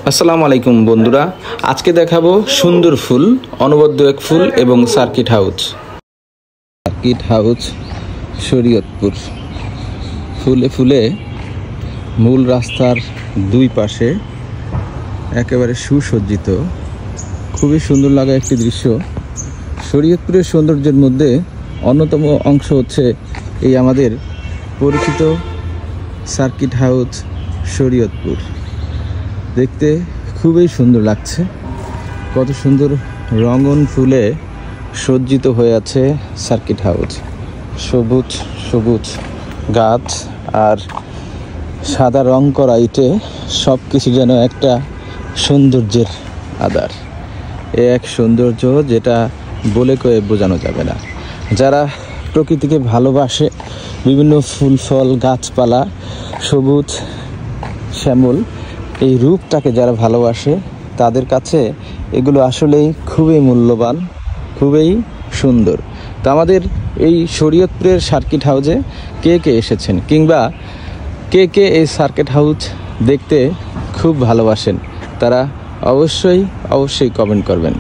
আসসালামু আলাইকুম বন্ধুরা, আজকে দেখাবো সুন্দর ফুল, অনবদ্য এক ফুল এবং সার্কিট হাউস শরীয়তপুর। ফুলে ফুলে মূল রাস্তার দুই পাশে একেবারে সুসজ্জিত, খুবই সুন্দর লাগা একটি দৃশ্য। শরীয়তপুরের সৌন্দর্যের মধ্যে অন্যতম অংশ হচ্ছে এই আমাদের পরিচিত সার্কিট হাউস শরীয়তপুর। দেখতে খুবই সুন্দর লাগছে, কত সুন্দর রঙন ফুলে সজ্জিত হয়ে আছে সার্কিট হাউস। সবুজ সবুজ গাছ আর সাদা রং করা ইটে সব কিছু যেন একটা সৌন্দর্যের আধার। এ এক সৌন্দর্য যেটা বলে কয়ে বোঝানো যাবে না। যারা প্রকৃতিকে ভালোবাসে, বিভিন্ন ফুল ফল গাছপালা, সবুজ শ্যামল এই রূপটাকে যারা ভালোবাসে, তাদের কাছে এগুলো আসলেই খুবই মূল্যবান, খুবই সুন্দর। তো আমাদের এই শরীয়তপুরের সার্কিট হাউসে কে কে এসেছেন, কিংবা কে কে এই সার্কিট হাউস দেখতে খুব ভালোবাসেন, তারা অবশ্যই কমেন্ট করবেন।